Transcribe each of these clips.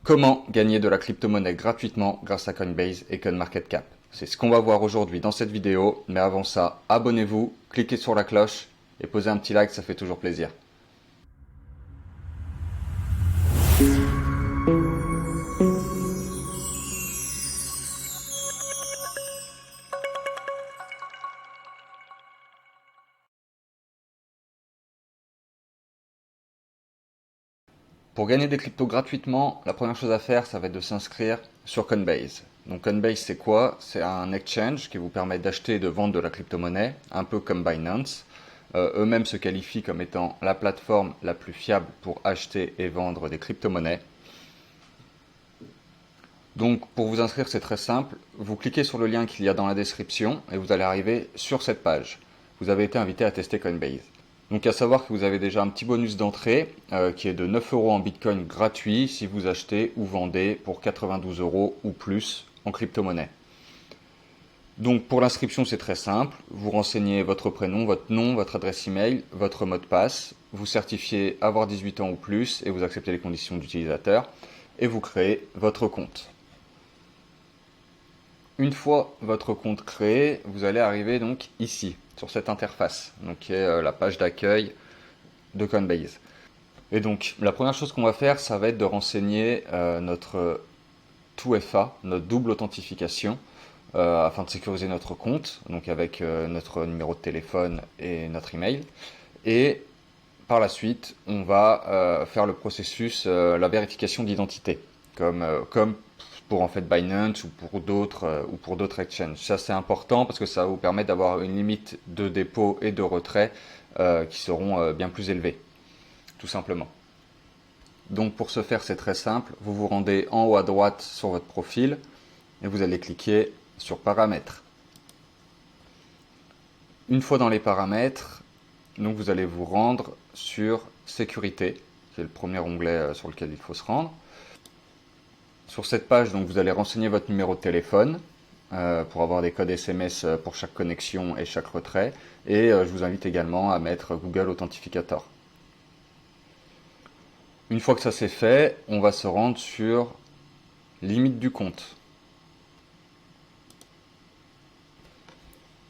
Comment gagner de la crypto-monnaie gratuitement grâce à Coinbase et CoinMarketCap? C'est ce qu'on va voir aujourd'hui dans cette vidéo, mais avant ça, abonnez-vous, cliquez sur la cloche et posez un petit like, ça fait toujours plaisir. Pour gagner des cryptos gratuitement, la première chose à faire, ça va être de s'inscrire sur Coinbase. Donc Coinbase, c'est quoi? C'est un exchange qui vous permet d'acheter et de vendre de la crypto-monnaie, un peu comme Binance. Eux-mêmes se qualifient comme étant la plateforme la plus fiable pour acheter et vendre des crypto-monnaies. Donc pour vous inscrire, c'est très simple. Vous cliquez sur le lien qu'il y a dans la description et vous allez arriver sur cette page. Vous avez été invité à tester Coinbase. Donc à savoir que vous avez déjà un petit bonus d'entrée qui est de 9 € en Bitcoin gratuit si vous achetez ou vendez pour 92 € ou plus en crypto-monnaie. Donc pour l'inscription, c'est très simple. Vous renseignez votre prénom, votre nom, votre adresse email, votre mot de passe. Vous certifiez avoir 18 ans ou plus et vous acceptez les conditions d'utilisateur et vous créez votre compte. Une fois votre compte créé, vous allez arriver donc ici, sur cette interface, donc qui est la page d'accueil de Coinbase. Et donc, la première chose qu'on va faire, ça va être de renseigner notre 2FA, notre double authentification, afin de sécuriser notre compte, donc avec notre numéro de téléphone et notre email. Et par la suite, on va faire le processus, la vérification d'identité, comme pour en fait Binance ou pour d'autres exchanges. Ça c'est important parce que ça va vous permettre d'avoir une limite de dépôt et de retrait qui seront bien plus élevées, tout simplement. Donc pour ce faire, c'est très simple. Vous vous rendez en haut à droite sur votre profil et vous allez cliquer sur Paramètres. Une fois dans les paramètres, donc vous allez vous rendre sur Sécurité, qui est le premier onglet sur lequel il faut se rendre. Sur cette page, donc, vous allez renseigner votre numéro de téléphone pour avoir des codes SMS pour chaque connexion et chaque retrait. Et je vous invite également à mettre Google Authentificator. Une fois que ça c'est fait, on va se rendre sur Limite du compte.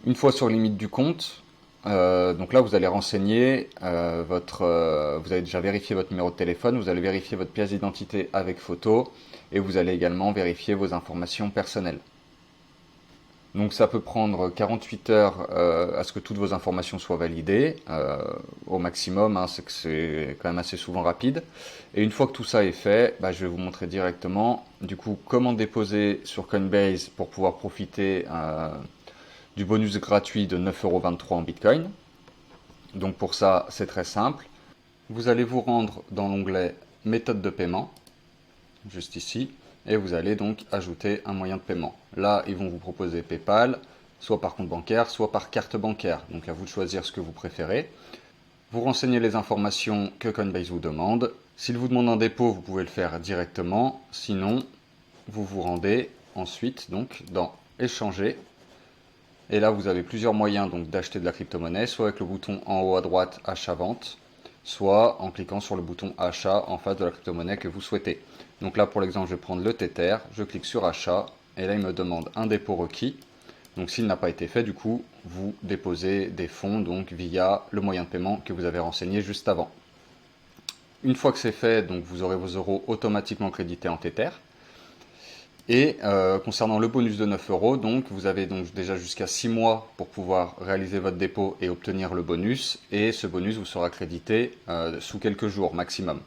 Une fois sur Limite du compte, donc là vous allez renseigner vous avez déjà vérifié votre numéro de téléphone, vous allez vérifier votre pièce d'identité avec photo et vous allez également vérifier vos informations personnelles. Donc ça peut prendre 48 heures à ce que toutes vos informations soient validées, au maximum, hein, c'est que c'est quand même assez souvent rapide. Et une fois que tout ça est fait, je vais vous montrer directement du coup comment déposer sur Coinbase pour pouvoir profiter du bonus gratuit de 9,23 € en Bitcoin. Donc pour ça, c'est très simple. Vous allez vous rendre dans l'onglet Méthode de paiement, juste ici, et vous allez donc ajouter un moyen de paiement. Là, ils vont vous proposer PayPal, soit par compte bancaire, soit par carte bancaire. Donc à vous de choisir ce que vous préférez. Vous renseignez les informations que Coinbase vous demande. S'il vous demande un dépôt, vous pouvez le faire directement. Sinon, vous vous rendez ensuite donc dans Échanger. Et là, vous avez plusieurs moyens donc d'acheter de la crypto-monnaie, soit avec le bouton en haut à droite Achat-Vente, soit en cliquant sur le bouton Achat en face de la crypto-monnaie que vous souhaitez. Donc là, pour l'exemple, je vais prendre le Tether, je clique sur Achat, et là, il me demande un dépôt requis. Donc s'il n'a pas été fait, du coup, vous déposez des fonds donc via le moyen de paiement que vous avez renseigné juste avant. Une fois que c'est fait, donc vous aurez vos euros automatiquement crédités en Tether. Et concernant le bonus de 9 €, donc vous avez donc déjà jusqu'à 6 mois pour pouvoir réaliser votre dépôt et obtenir le bonus. Et ce bonus vous sera crédité sous quelques jours maximum.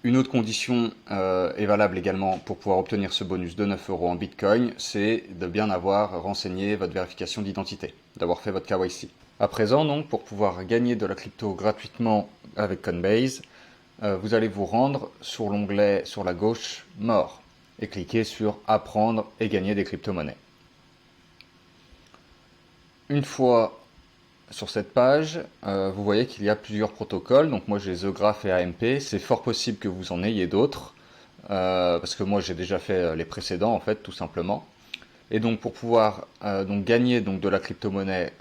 Une autre condition est valable également pour pouvoir obtenir ce bonus de 9 € en Bitcoin, c'est de bien avoir renseigné votre vérification d'identité, d'avoir fait votre KYC. À présent, donc, pour pouvoir gagner de la crypto gratuitement avec Coinbase, vous allez vous rendre sur l'onglet sur la gauche More et cliquer sur Apprendre et gagner des crypto-monnaies. Une fois sur cette page, vous voyez qu'il y a plusieurs protocoles. Donc moi j'ai The Graph et AMP. C'est fort possible que vous en ayez d'autres, parce que moi j'ai déjà fait les précédents en fait, tout simplement. Et donc pour pouvoir donc gagner donc de la crypto-monnaie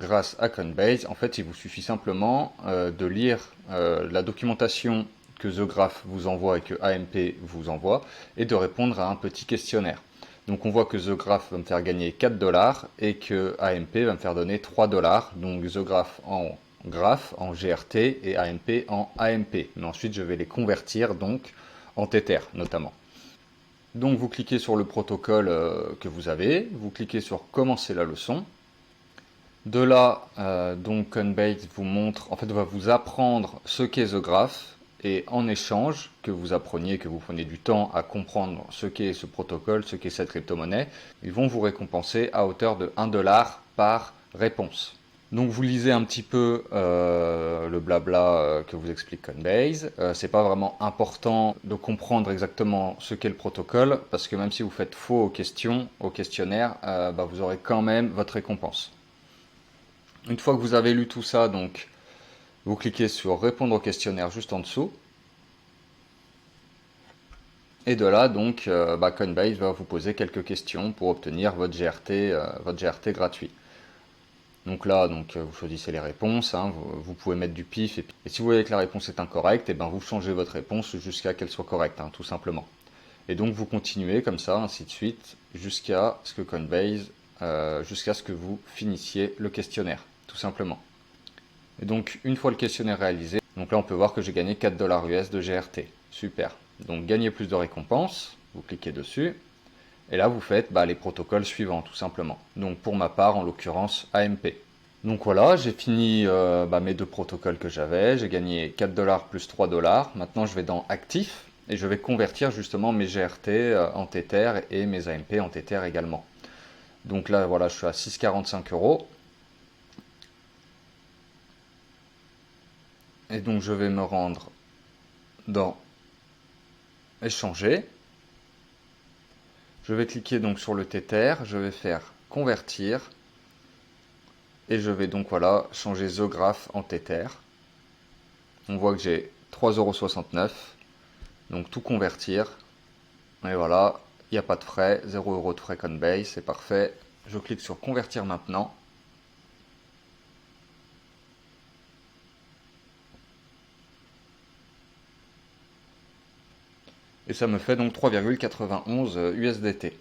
grâce à Coinbase, en fait il vous suffit simplement de lire la documentation que The Graph vous envoie et que AMP vous envoie, et de répondre à un petit questionnaire. Donc on voit que The Graph va me faire gagner 4 dollars et que AMP va me faire donner 3 dollars. Donc The Graph en graph, en GRT et AMP en AMP. Mais ensuite je vais les convertir donc en Tether notamment. Donc vous cliquez sur le protocole que vous avez, vous cliquez sur commencer la leçon. De là, donc Coinbase vous montre, en fait va vous apprendre ce qu'est The Graph, et en échange, que vous preniez du temps à comprendre ce qu'est ce protocole, ce qu'est cette crypto-monnaie, ils vont vous récompenser à hauteur de 1 dollar par réponse. Donc vous lisez un petit peu le blabla que vous explique Coinbase. C'est pas vraiment important de comprendre exactement ce qu'est le protocole, parce que même si vous faites faux aux questions, au questionnaire, vous aurez quand même votre récompense. Une fois que vous avez lu tout ça, donc vous cliquez sur répondre au questionnaire juste en dessous. Et de là, donc, Coinbase va vous poser quelques questions pour obtenir votre GRT gratuit. Donc là, vous choisissez les réponses, hein, vous pouvez mettre du pif, et si vous voyez que la réponse est incorrecte, et vous changez votre réponse jusqu'à qu'elle soit correcte, hein, tout simplement. Et donc vous continuez comme ça, ainsi de suite, jusqu'à ce que Coinbase, jusqu'à ce que vous finissiez le questionnaire, tout simplement. Et donc une fois le questionnaire réalisé, donc là on peut voir que j'ai gagné 4 dollars US de GRT. Super. Donc gagner plus de récompenses, vous cliquez dessus. Et là, vous faites les protocoles suivants, tout simplement. Donc pour ma part, en l'occurrence, AMP. Donc voilà, j'ai fini mes deux protocoles que j'avais. J'ai gagné 4 dollars plus 3 dollars. Maintenant, je vais dans Actif et je vais convertir justement mes GRT en Tether et mes AMP en Tether également. Donc là, voilà, je suis à 6,45 €. Et donc, je vais me rendre dans Échanger. Je vais cliquer donc sur le Tether, je vais faire convertir et je vais donc voilà changer The Graph en Tether. On voit que j'ai 3,69 €, donc tout convertir. Et voilà, il n'y a pas de frais, 0 € de frais Coinbase, c'est parfait. Je clique sur convertir maintenant. Et ça me fait donc 3,91 USDT.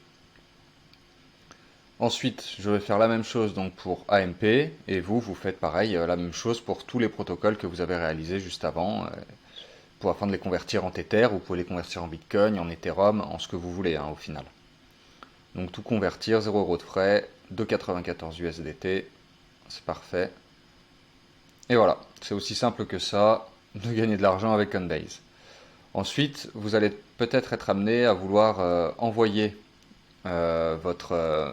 Ensuite, je vais faire la même chose donc pour AMP, et vous faites pareil, la même chose pour tous les protocoles que vous avez réalisés juste avant, afin de les convertir en Tether. Vous pouvez les convertir en Bitcoin, en Ethereum, en ce que vous voulez au final. Donc tout convertir, 0 € de frais, 2,94 USDT, c'est parfait. Et voilà, c'est aussi simple que ça, de gagner de l'argent avec Coinbase. Ensuite, vous allez peut-être être amené à vouloir envoyer votre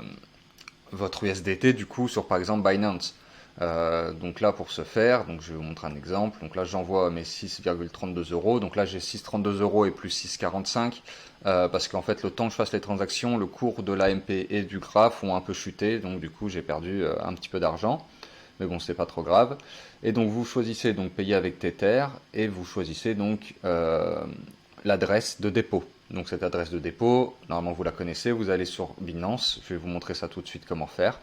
USDT du coup sur par exemple Binance. Donc là pour ce faire, donc je vais vous montrer un exemple. Donc là j'envoie mes 6,32 €. Donc là j'ai 6,32 € et plus 6,45 parce qu'en fait le temps que je fasse les transactions, le cours de l'AMP et du Graph ont un peu chuté. Donc du coup j'ai perdu un petit peu d'argent. Mais bon, c'est pas trop grave. Et donc vous choisissez donc payer avec Tether et vous choisissez donc l'adresse de dépôt. Donc cette adresse de dépôt, normalement vous la connaissez, vous allez sur Binance, je vais vous montrer ça tout de suite comment faire.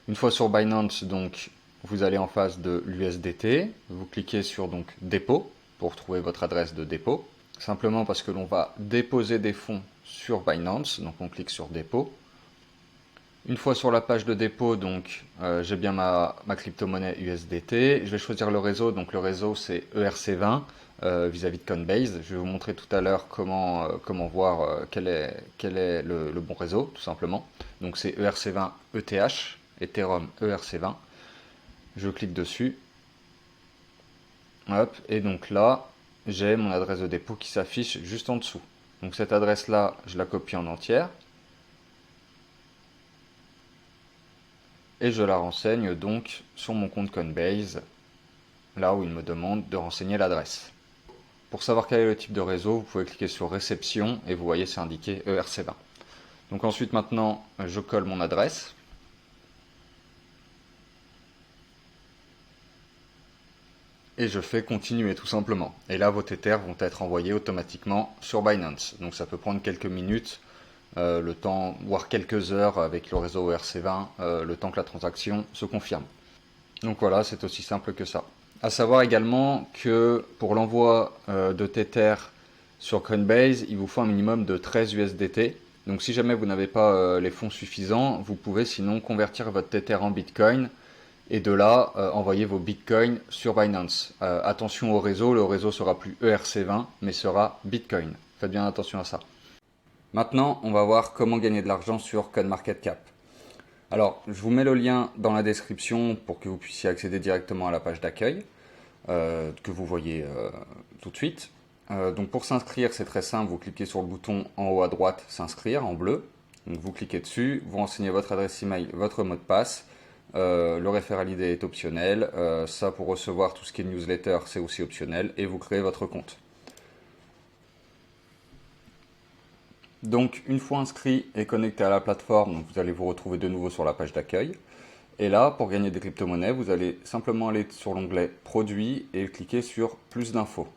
Une fois sur Binance, donc vous allez en face de l'USDT, vous cliquez sur donc dépôt pour trouver votre adresse de dépôt, simplement parce que l'on va déposer des fonds sur Binance, donc on clique sur dépôt. Une fois sur la page de dépôt, donc j'ai bien ma crypto-monnaie USDT. Je vais choisir le réseau, donc le réseau c'est ERC20 vis-à-vis de Coinbase. Je vais vous montrer tout à l'heure comment voir quel est le bon réseau, tout simplement. Donc c'est ERC20 ETH, Ethereum ERC20. Je clique dessus. Hop, et donc là, j'ai mon adresse de dépôt qui s'affiche juste en dessous. Donc cette adresse-là, je la copie en entière. Et je la renseigne donc sur mon compte Coinbase, là où il me demande de renseigner l'adresse. Pour savoir quel est le type de réseau, vous pouvez cliquer sur réception et vous voyez c'est indiqué ERC20. Donc ensuite maintenant, je colle mon adresse. Et je fais continuer tout simplement. Et là, vos Tether vont être envoyés automatiquement sur Binance. Donc ça peut prendre quelques minutes. Le temps, voire quelques heures avec le réseau ERC20, le temps que la transaction se confirme. Donc voilà, c'est aussi simple que ça. À savoir également que pour l'envoi de Tether sur Coinbase, il vous faut un minimum de 13 USDT. Donc si jamais vous n'avez pas les fonds suffisants, vous pouvez sinon convertir votre Tether en Bitcoin et de là envoyer vos Bitcoins sur Binance. Attention au réseau, le réseau sera plus ERC20 mais sera Bitcoin. Faites bien attention à ça. Maintenant, on va voir comment gagner de l'argent sur CoinMarketCap. Alors, je vous mets le lien dans la description pour que vous puissiez accéder directement à la page d'accueil que vous voyez tout de suite. Donc pour s'inscrire, c'est très simple, vous cliquez sur le bouton en haut à droite, s'inscrire en bleu. Donc vous cliquez dessus, vous renseignez votre adresse email, votre mot de passe. Le referral ID est optionnel. Ça, pour recevoir tout ce qui est newsletter, c'est aussi optionnel. Et vous créez votre compte. Donc une fois inscrit et connecté à la plateforme, donc vous allez vous retrouver de nouveau sur la page d'accueil. Et là, pour gagner des crypto-monnaies, vous allez simplement aller sur l'onglet Produits et cliquer sur Plus d'infos.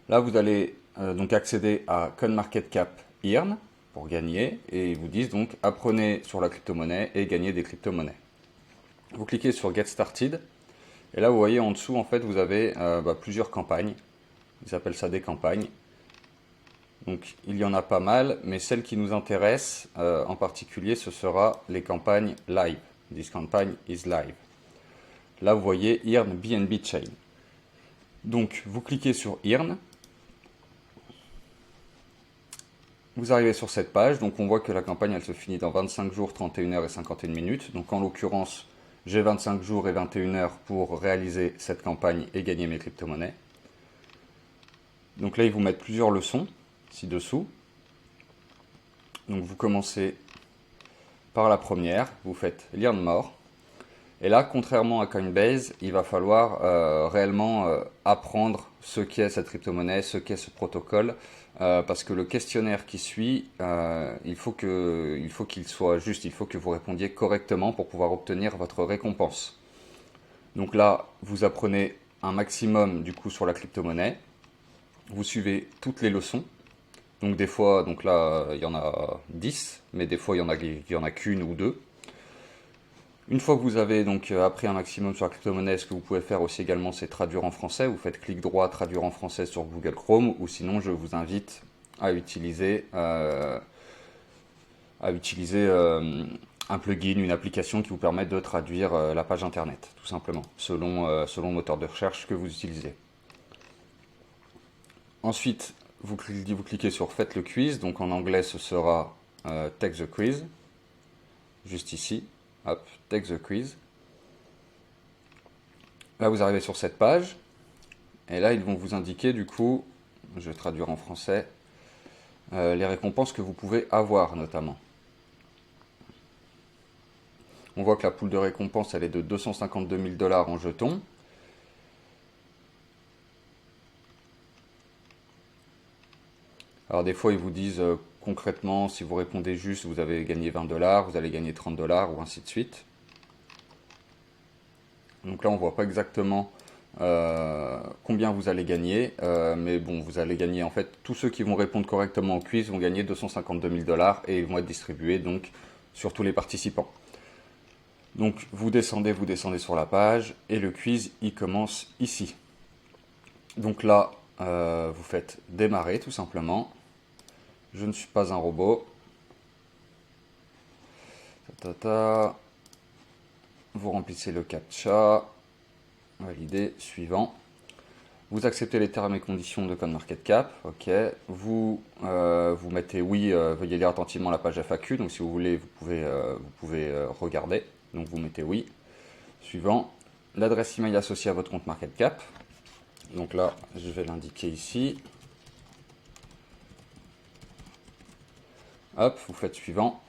Là, vous allez donc accéder à CoinMarketCap Earn pour gagner et ils vous disent donc apprenez sur la crypto-monnaie et gagnez des crypto-monnaies. Vous cliquez sur Get Started et là, vous voyez en dessous, en fait, vous avez plusieurs campagnes. Ils appellent ça des campagnes. Donc il y en a pas mal, mais celle qui nous intéresse en particulier, ce sera les campagnes live. This campaign is live. Là, vous voyez Earn BNB Chain. Donc vous cliquez sur Earn. Vous arrivez sur cette page, donc on voit que la campagne elle se finit dans 25 jours, 31 heures et 51 minutes. Donc en l'occurrence, j'ai 25 jours et 21 heures pour réaliser cette campagne et gagner mes crypto-monnaies. Donc là, ils vous mettent plusieurs leçons ci-dessous. Donc vous commencez par la première, vous faites Learn More. Et là, contrairement à Coinbase, il va falloir réellement apprendre ce qu'est cette crypto-monnaie, ce qu'est ce protocole, parce que le questionnaire qui suit, il faut qu'il soit juste, il faut que vous répondiez correctement pour pouvoir obtenir votre récompense. Donc là, vous apprenez un maximum du coup sur la crypto-monnaie, vous suivez toutes les leçons. Donc des fois, donc là, il y en a 10, mais des fois, il y en a qu'une ou deux. Une fois que vous avez donc appris un maximum sur la crypto-monnaie, ce que vous pouvez faire aussi également, c'est traduire en français. Vous faites clic droit, traduire en français sur Google Chrome, ou sinon, je vous invite à utiliser un plugin, une application qui vous permet de traduire la page internet, tout simplement, selon le moteur de recherche que vous utilisez. Ensuite, vous cliquez sur Faites le quiz, donc en anglais ce sera Take the quiz, juste ici, hop, Take the quiz. Là vous arrivez sur cette page, et là ils vont vous indiquer du coup, je vais traduire en français, les récompenses que vous pouvez avoir notamment. On voit que la poule de récompense elle est de 252 000 $ en jetons. Alors des fois, ils vous disent concrètement, si vous répondez juste, vous avez gagné 20 $, vous allez gagner 30 $ ou ainsi de suite. Donc là, on ne voit pas exactement combien vous allez gagner, mais bon, vous allez gagner en fait, tous ceux qui vont répondre correctement au quiz vont gagner 252 000 $ et ils vont être distribués donc sur tous les participants. Donc vous descendez sur la page et le quiz, il commence ici. Donc là, vous faites démarrer tout simplement. Je ne suis pas un robot. Vous remplissez le CAPTCHA. Valider. Suivant. Vous acceptez les termes et conditions de CoinMarketCap. Ok. Vous mettez oui. Veuillez lire attentivement la page FAQ. Donc si vous voulez, vous pouvez regarder. Donc vous mettez oui. Suivant. L'adresse email associée à votre compte MarketCap. Donc là, je vais l'indiquer ici. Hop, vous faites suivant.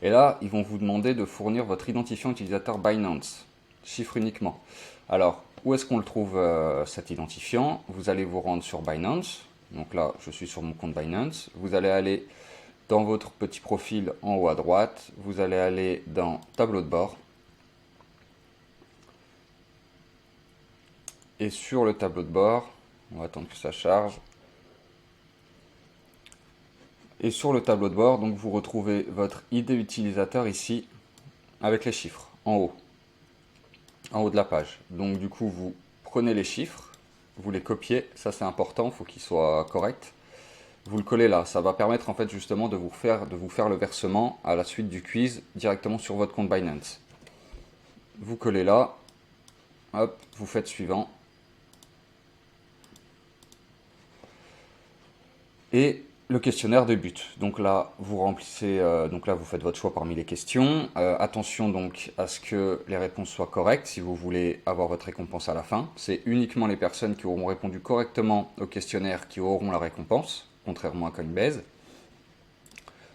Et là, ils vont vous demander de fournir votre identifiant utilisateur Binance, chiffre uniquement. Alors, où est-ce qu'on le trouve cet identifiant? Vous allez vous rendre sur Binance. Donc là, je suis sur mon compte Binance. Vous allez aller dans votre petit profil en haut à droite. Vous allez aller dans Tableau de bord. Et sur le tableau de bord, on va attendre que ça charge. Et sur le tableau de bord, donc vous retrouvez votre ID utilisateur ici avec les chiffres en haut de la page. Donc du coup, vous prenez les chiffres, vous les copiez, ça c'est important, il faut qu'ils soient corrects. Vous le collez là, ça va permettre en fait justement de vous faire le versement à la suite du quiz directement sur votre compte Binance. Vous collez là, hop, vous faites suivant. Et le questionnaire débute. Donc là, vous remplissez, donc là, vous faites votre choix parmi les questions. Attention donc à ce que les réponses soient correctes si vous voulez avoir votre récompense à la fin. C'est uniquement les personnes qui auront répondu correctement au questionnaire qui auront la récompense, contrairement à Coinbase.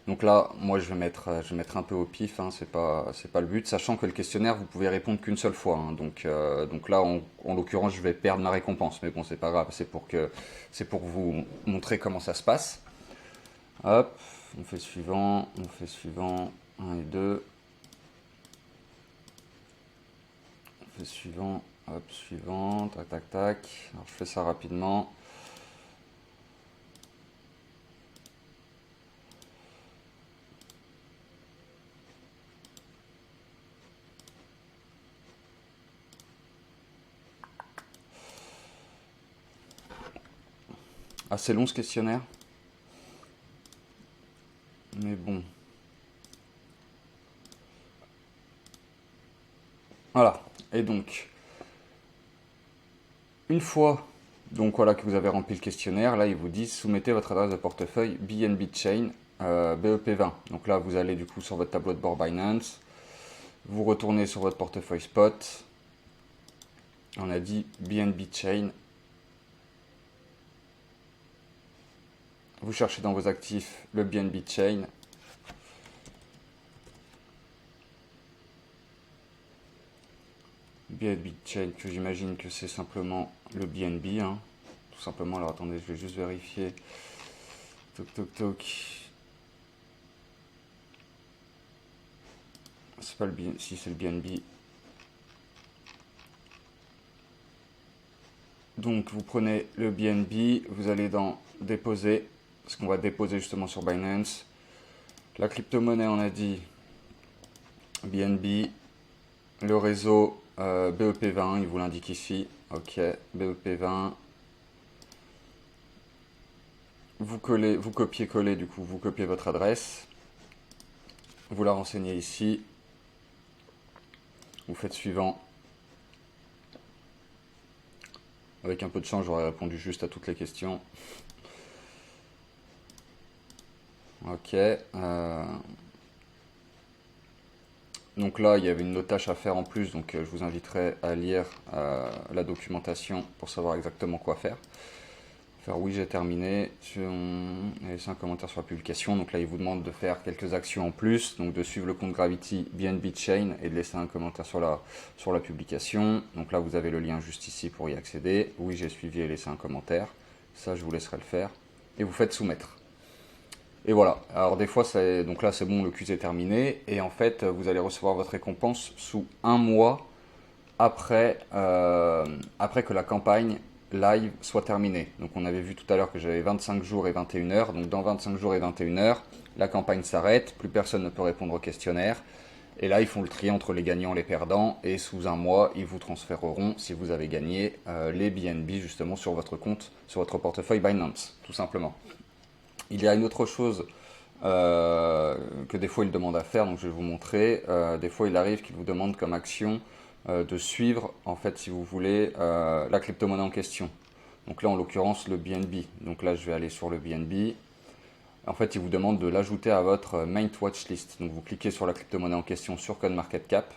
Donc là, moi, je vais mettre un peu au pif, hein, c'est pas le but, sachant que le questionnaire, vous pouvez répondre qu'une seule fois, hein. Donc là, en l'occurrence, je vais perdre ma récompense, mais bon, c'est pas grave, c'est pour vous montrer comment ça se passe. Hop, on fait suivant, 1 et 2. On fait suivant, hop, suivant, tac, tac, tac. Alors, je fais ça rapidement. Assez long ce questionnaire. Mais bon. Voilà. Et donc, une fois donc voilà que vous avez rempli le questionnaire, là ils vous disent soumettez votre adresse de portefeuille BNB Chain BEP20. Donc là vous allez du coup sur votre tableau de bord Binance, vous retournez sur votre portefeuille spot. On a dit BNB Chain. Vous cherchez dans vos actifs le BNB Chain. BNB Chain, que j'imagine que c'est simplement le BNB, hein. Tout simplement. Alors attendez, je vais juste vérifier. Toc toc toc. C'est pas le BNB, si c'est le BNB. Donc vous prenez le BNB, vous allez dans déposer, ce qu'on va déposer justement sur Binance. La crypto-monnaie, on a dit BNB, le réseau BEP20, il vous l'indique ici. Ok, BEP20. Vous copiez-collez, du coup, vous copiez votre adresse. Vous la renseignez ici. Vous faites suivant. Avec un peu de chance, j'aurais répondu juste à toutes les questions. Ok. Donc là, il y avait une autre tâche à faire en plus, donc je vous inviterai à lire la documentation pour savoir exactement quoi faire. Faire oui, j'ai terminé. Et laisser un commentaire sur la publication. Donc là, il vous demande de faire quelques actions en plus, donc de suivre le compte Gravity BNB Chain et de laisser un commentaire sur la publication. Donc là, vous avez le lien juste ici pour y accéder. Oui, j'ai suivi et laissé un commentaire. Ça, je vous laisserai le faire. Et vous faites soumettre. Et voilà, alors des fois, donc là c'est bon, le quiz est terminé, et en fait vous allez recevoir votre récompense sous 1 mois après que la campagne live soit terminée. Donc on avait vu tout à l'heure que j'avais 25 jours et 21 heures, donc dans 25 jours et 21 heures, la campagne s'arrête, plus personne ne peut répondre au questionnaire, et là ils font le tri entre les gagnants et les perdants, et sous 1 mois, ils vous transféreront, si vous avez gagné, les BNB justement sur votre compte, sur votre portefeuille Binance, tout simplement. Il y a une autre chose que des fois il demande à faire, donc je vais vous montrer. Des fois il arrive qu'il vous demande comme action de suivre, en fait, si vous voulez, la crypto-monnaie en question. Donc là, en l'occurrence, le BNB. Donc là, je vais aller sur le BNB. En fait, il vous demande de l'ajouter à votre main watchlist. Donc vous cliquez sur la crypto-monnaie en question sur CoinMarketCap.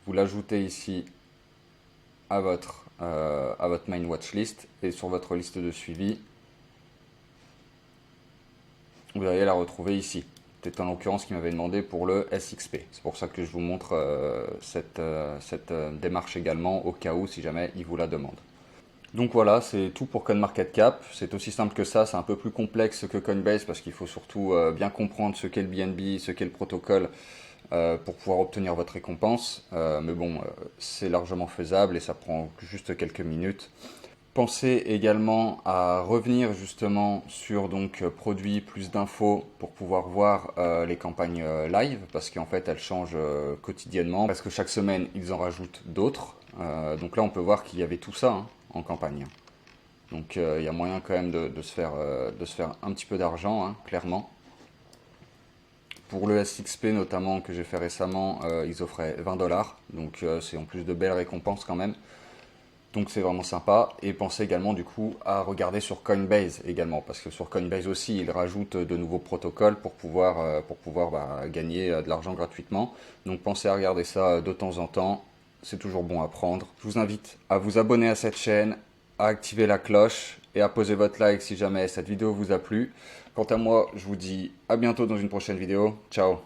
Vous l'ajoutez ici à votre main watchlist et sur votre liste de suivi. Vous allez la retrouver ici. C'est en l'occurrence ce qu'il m'avait demandé pour le SXP. C'est pour ça que je vous montre cette démarche également au cas où si jamais il vous la demande. Donc voilà, c'est tout pour CoinMarketCap. C'est aussi simple que ça, c'est un peu plus complexe que Coinbase parce qu'il faut surtout bien comprendre ce qu'est le BNB, ce qu'est le protocole pour pouvoir obtenir votre récompense. Mais bon, c'est largement faisable et ça prend juste quelques minutes. Pensez également à revenir justement sur produits, plus d'infos pour pouvoir voir les campagnes live parce qu'en fait elles changent quotidiennement parce que chaque semaine ils en rajoutent d'autres. Donc là on peut voir qu'il y avait tout ça hein, en campagne. Donc il y a moyen quand même de se faire un petit peu d'argent, hein, clairement. Pour le SXP notamment que j'ai fait récemment, ils offraient 20 $. Donc c'est en plus de belles récompenses quand même. Donc c'est vraiment sympa. Et pensez également du coup à regarder sur Coinbase également. Parce que sur Coinbase aussi, ils rajoutent de nouveaux protocoles pour pouvoir gagner de l'argent gratuitement. Donc pensez à regarder ça de temps en temps. C'est toujours bon à prendre. Je vous invite à vous abonner à cette chaîne, à activer la cloche et à poser votre like si jamais cette vidéo vous a plu. Quant à moi, je vous dis à bientôt dans une prochaine vidéo. Ciao!